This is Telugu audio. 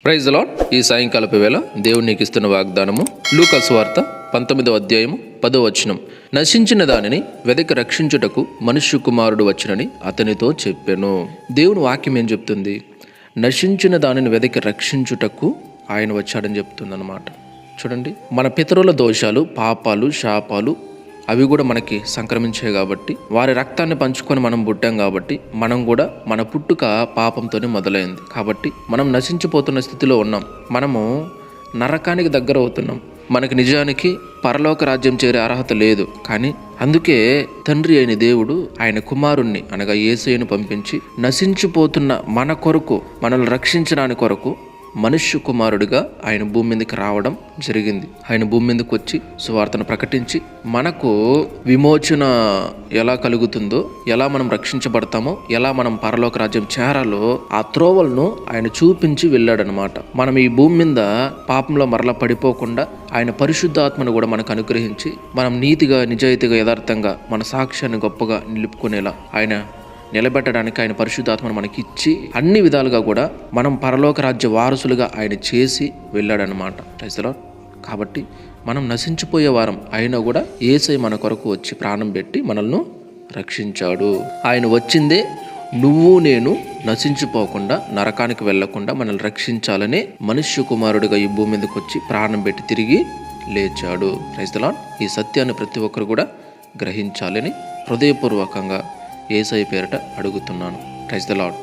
Praise the Lord. ఈ సాయంకాలపు వేళ దేవుడు నీకు ఇస్తున్న వాగ్దానము లూకా సువార్త 19వ అధ్యాయము 10వ వచనం. నశించిన దానిని వెదకి రక్షించుటకు మనుష్య కుమారుడు వచ్చునని అతనితో చెప్పెను. దేవుని వాక్యం ఏం చెప్తుంది? నశించిన దానిని వెదకి రక్షించుటకు ఆయన వచ్చాడని చెప్తుంది అన్నమాట. చూడండి, మన పితరుల దోషాలు, పాపాలు, శాపాలు అవి కూడా మనకి సంక్రమించాయి కాబట్టి, వారి రక్తాన్ని పంచుకొని మనం పుట్టాం కాబట్టి, మనం కూడా మన పుట్టుక పాపంతోనే మొదలైంది కాబట్టి మనం నశించిపోతున్న స్థితిలో ఉన్నాం. మనము నరకానికి దగ్గర అవుతున్నాం. మనకి నిజానికి పరలోక రాజ్యం చేరే అర్హత లేదు. కానీ అందుకే తండ్రి అయిన దేవుడు ఆయన కుమారుణ్ణి అనగా యేసయ్యను పంపించి నశించిపోతున్న మన కొరకు, మనల్ని రక్షించడానికి కొరకు మనుష్య కుమారుడిగా ఆయన భూమి మీదకి రావడం జరిగింది. ఆయన భూమి మీదకి వచ్చి సువార్తను ప్రకటించి మనకు విమోచన ఎలా కలుగుతుందో, ఎలా మనం రక్షించబడతామో, ఎలా మనం పరలోక రాజ్యం చేరాలో ఆ త్రోవలను ఆయన చూపించి వెళ్ళాడనమాట. మనం ఈ భూమి మీద పాపంలో మరలా పడిపోకుండా ఆయన పరిశుద్ధాత్మను కూడా మనకు అనుగ్రహించి మనం నీతిగా, నిజాయితీగా, యథార్థంగా మన సాక్ష్యాన్ని గొప్పగా నిలుపుకునేలా ఆయన నిలబెట్టడానికి ఆయన పరిశుద్ధాత్మను మనకి ఇచ్చి అన్ని విధాలుగా కూడా మనం పరలోక రాజ్య వారసులుగా ఆయన చేసి వెళ్ళాడనమాట. Praise the lord. కాబట్టి మనం నశించిపోయే వారం అయినా కూడా యేసయ్య మన కొరకు వచ్చి ప్రాణం పెట్టి మనల్ని రక్షించాడు. ఆయన వచ్చిందే నువ్వు నేను నశించిపోకుండా, నరకానికి వెళ్లకుండా మనల్ని రక్షించాలనే మనుష్య కుమారుడిగా ఈ భూమి మీదకి వచ్చి ప్రాణం పెట్టి తిరిగి లేచాడు. Praise the Lord. ఈ సత్యాన్ని ప్రతి ఒక్కరు కూడా గ్రహించాలని హృదయపూర్వకంగా యేసయ్య పేరిట అడుగుతున్నాను. Praise the lord.